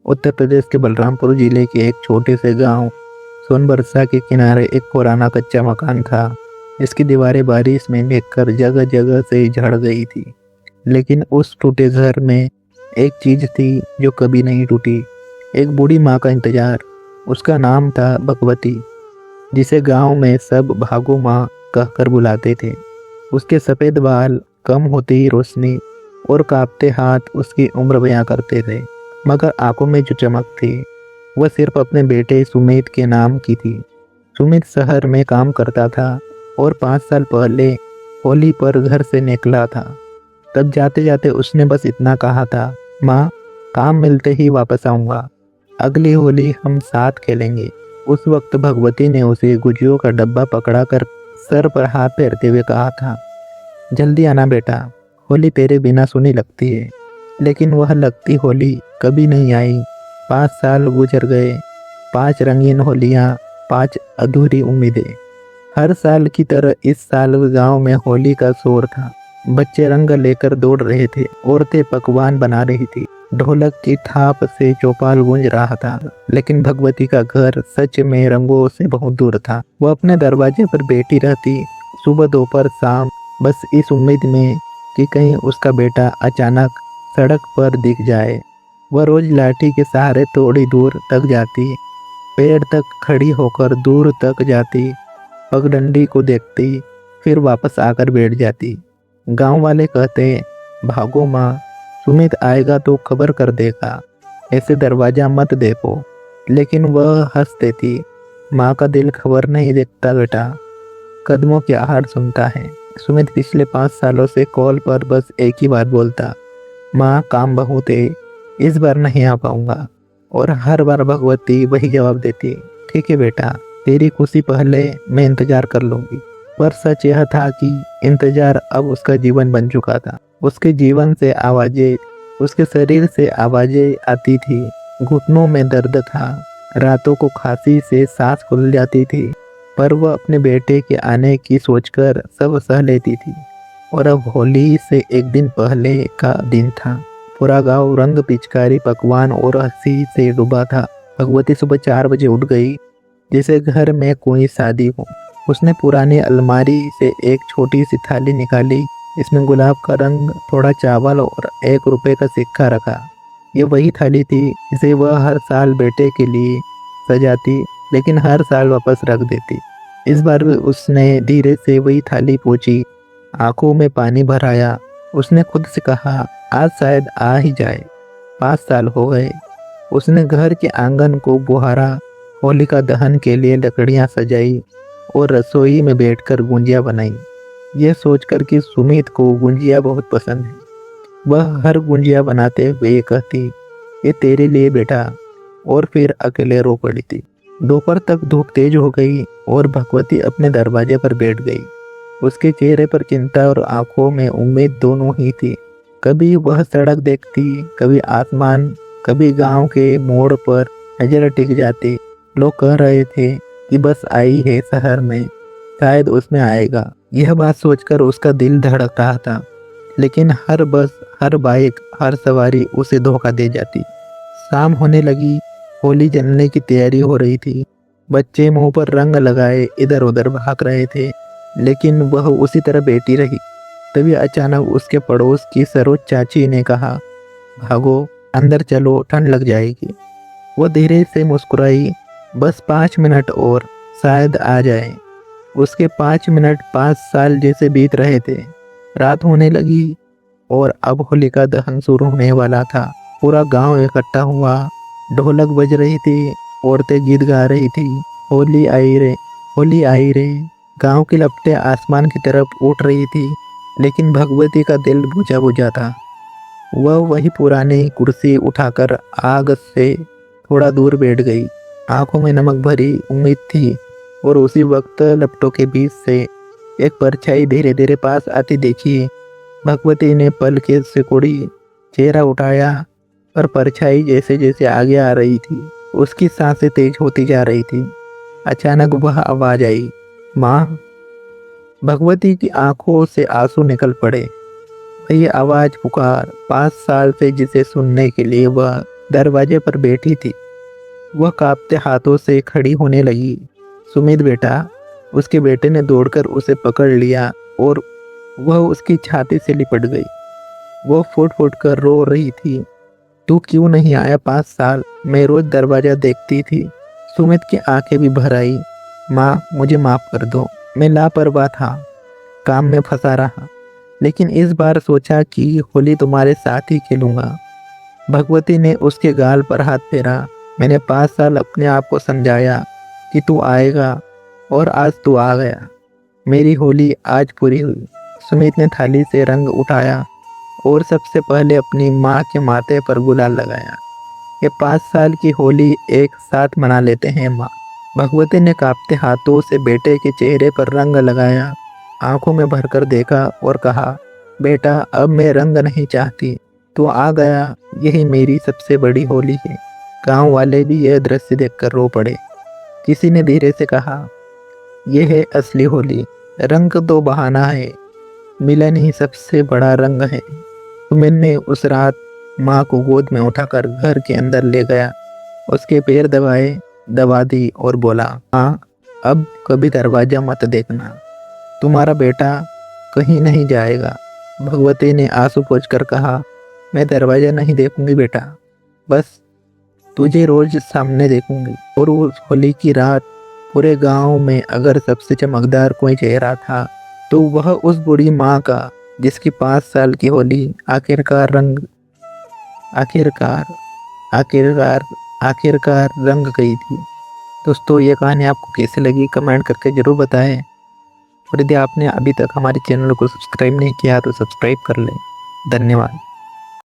उत्तर प्रदेश के बलरामपुर जिले के एक छोटे से गांव सोनबरसा के किनारे एक पुराना कच्चा मकान था। इसकी दीवारें बारिश में भीगकर जगह जगह से झड़ गई थी। लेकिन उस टूटे घर में एक चीज थी जो कभी नहीं टूटी। एक बूढ़ी माँ का इंतजार। उसका नाम था भगवती, जिसे गांव में सब भागो माँ कहकर बुलाते थे। उसके सफ़ेद बाल, कम होती ही रोशनी और कांपते हाथ उसकी उम्र बयां करते थे। मगर आंखों में जो चमक थी वह सिर्फ अपने बेटे सुमित के नाम की थी। सुमित शहर में काम करता था और 5 साल पहले होली पर घर से निकला था। तब जाते जाते उसने बस इतना कहा था, माँ, काम मिलते ही वापस आऊँगा, अगली होली हम साथ खेलेंगे। उस वक्त भगवती ने उसे गुजियों का डब्बा पकड़ाकर सर पर हाथ फेरते हुए कहा था, जल्दी आना बेटा, होली तेरे बिना सुनी लगती है। लेकिन वह लगती होली कभी नहीं आई। 5 साल गुजर गए, 5 रंगीन होलियाँ, 5 अधूरी उम्मीदें। हर साल की तरह इस साल गांव में होली का शोर था। बच्चे रंग लेकर दौड़ रहे थे, औरतें पकवान बना रही थी, ढोलक की थाप से चौपाल गूंज रहा था। लेकिन भगवती का घर सच में रंगों से बहुत दूर था। वह अपने दरवाजे पर बैठी रहती, सुबह दोपहर शाम, बस इस उम्मीद में कि कहीं उसका बेटा अचानक सड़क पर दिख जाए। वह रोज लाठी के सहारे थोड़ी दूर तक जाती, पेड़ तक खड़ी होकर दूर तक जाती, पगडंडी को देखती, फिर वापस आकर बैठ जाती। गांव वाले कहते, भागो माँ, सुमित आएगा तो खबर कर देगा, ऐसे दरवाजा मत देखो। लेकिन वह हंस देती, माँ का दिल खबर नहीं देखता बेटा, कदमों की आहट सुनता है। सुमित पिछले 5 सालों से कॉल पर बस एक ही बात बोलता, माँ काम बहुत है, इस बार नहीं आ पाऊंगा। और हर बार भगवती वही जवाब देती, ठीक है बेटा, तेरी खुशी पहले, मैं इंतजार कर लूंगी। पर सच यह था कि इंतजार अब उसका जीवन बन चुका था। उसके जीवन से आवाजें, उसके शरीर से आवाजें आती थी, घुटनों में दर्द था, रातों को खांसी से सांस खुल जाती थी। पर वह अपने बेटे के आने की सोचकर सब सह लेती थी। और अब होली से एक दिन पहले का दिन था। पूरा गांव रंग, पिचकारी, पकवान और हंसी से डूबा था। भगवती सुबह 4 बजे उठ गई, जैसे घर में कोई शादी हो। उसने पुरानी अलमारी से एक छोटी सी थाली निकाली, इसमें गुलाब का रंग, थोड़ा चावल और 1 रुपए का सिक्का रखा। ये वही थाली थी जिसे वह हर साल बेटे के लिए सजाती, लेकिन हर साल वापस रख देती। इस बार भी उसने धीरे से वही थाली पोंछी, आंखों में पानी भर आया। उसने खुद से कहा, आज शायद आ ही जाए। 5 साल हो गए। उसने घर के आंगन को बुहारा, होलिका दहन के लिए लकड़ियां सजाई और रसोई में बैठकर गुंजिया बनाई। यह सोचकर कि सुमित को गुंजिया बहुत पसंद है, वह हर गुंजिया बनाते हुए ये कहती, ये तेरे लिए बेटा, और फिर अकेले रो पड़ी थी। दोपहर तक धूप तेज हो गई और भगवती अपने दरवाजे पर बैठ गई। उसके चेहरे पर चिंता और आंखों में उम्मीद दोनों ही थी। कभी वह सड़क देखती, कभी आसमान, कभी गांव के मोड़ पर नजर टिक जाती। लोग कह रहे थे कि बस आई है शहर में, शायद उसमें आएगा। यह बात सोचकर उसका दिल धड़क रहा था। लेकिन हर बस, हर बाइक, हर सवारी उसे धोखा दे जाती। शाम होने लगी, होली जलने की तैयारी हो रही थी। बच्चे मुंह पर रंग लगाए इधर उधर भाग रहे थे, लेकिन वह उसी तरह बैठी रही। तभी अचानक उसके पड़ोस की सरोज चाची ने कहा, भागो, अंदर चलो, ठंड लग जाएगी। वो धीरे से मुस्कुराई, बस 5 मिनट और, शायद आ जाए। उसके 5 मिनट 5 साल जैसे बीत रहे थे। रात होने लगी और अब होलिका दहन शुरू होने वाला था। पूरा गांव इकट्ठा हुआ, ढोलक बज रही थी, औरतें गीत गा रही थी, होली आई रे, होली आई रे। गांव की लपटें आसमान की तरफ उठ रही थी, लेकिन भगवती का दिल बुझा बुझा था। वह वही पुरानी कुर्सी उठाकर आग से थोड़ा दूर बैठ गई। आंखों में नमक भरी उम्मीद थी और उसी वक्त लपटों के बीच से एक परछाई धीरे धीरे पास आती देखी। भगवती ने पल के सिकुड़ी, चेहरा उठाया, पर परछाई जैसे जैसे आगे आ रही थी, उसकी सांसें तेज होती जा रही थी। अचानक वह आवाज आई, माँ। भगवती की आंखों से आंसू निकल पड़े। वही आवाज, पुकार, 5 साल से जिसे सुनने के लिए वह दरवाजे पर बैठी थी। वह कांपते हाथों से खड़ी होने लगी। सुमित बेटा, उसके बेटे ने दौड़कर उसे पकड़ लिया और वह उसकी छाती से लिपट गई। वो फुट फुट कर रो रही थी। तू क्यों नहीं आया 5 साल? मैं रोज दरवाजा देखती थी। सुमित की आंखें भी भर आई। माँ, मुझे माफ कर दो, मैं लापरवाह था, काम में फंसा रहा, लेकिन इस बार सोचा कि होली तुम्हारे साथ ही खेलूंगा। भगवती ने उसके गाल पर हाथ फेरा। मैंने 5 साल अपने आप को समझाया कि तू आएगा, और आज तू आ गया। मेरी होली आज पूरी हुई। सुमित ने थाली से रंग उठाया और सबसे पहले अपनी माँ के माथे पर गुलाल लगाया। ये 5 साल की होली एक साथ मना लेते हैं माँ। भगवती ने कांपते हाथों से बेटे के चेहरे पर रंग लगाया, आंखों में भरकर देखा और कहा, बेटा अब मैं रंग नहीं चाहती, तू आ गया, यही मेरी सबसे बड़ी होली है। गांव वाले भी यह दृश्य देखकर रो पड़े। किसी ने धीरे से कहा, यह है असली होली, रंग तो बहाना है, मिलन ही सबसे बड़ा रंग है। सुमित ने उस रात माँ को गोद में उठाकर घर के अंदर ले गया, उसके पैर दबा दी और बोला, हाँ अब कभी दरवाजा मत देखना, तुम्हारा बेटा कहीं नहीं जाएगा। भगवती ने आंसू पोंछकर कहा, मैं दरवाजा नहीं देखूंगी बेटा, बस तुझे रोज सामने देखूंगी। और उस होली की रात पूरे गांव में अगर सबसे चमकदार कोई चेहरा था तो वह उस बूढ़ी माँ का, जिसकी 5 साल की होली आखिरकार आखिरकार आखिरकार रंग गई थी। दोस्तों, ये कहानी आपको कैसी लगी कमेंट करके ज़रूर बताएं, और यदि आपने अभी तक हमारे चैनल को सब्सक्राइब नहीं किया तो सब्सक्राइब कर लें। धन्यवाद।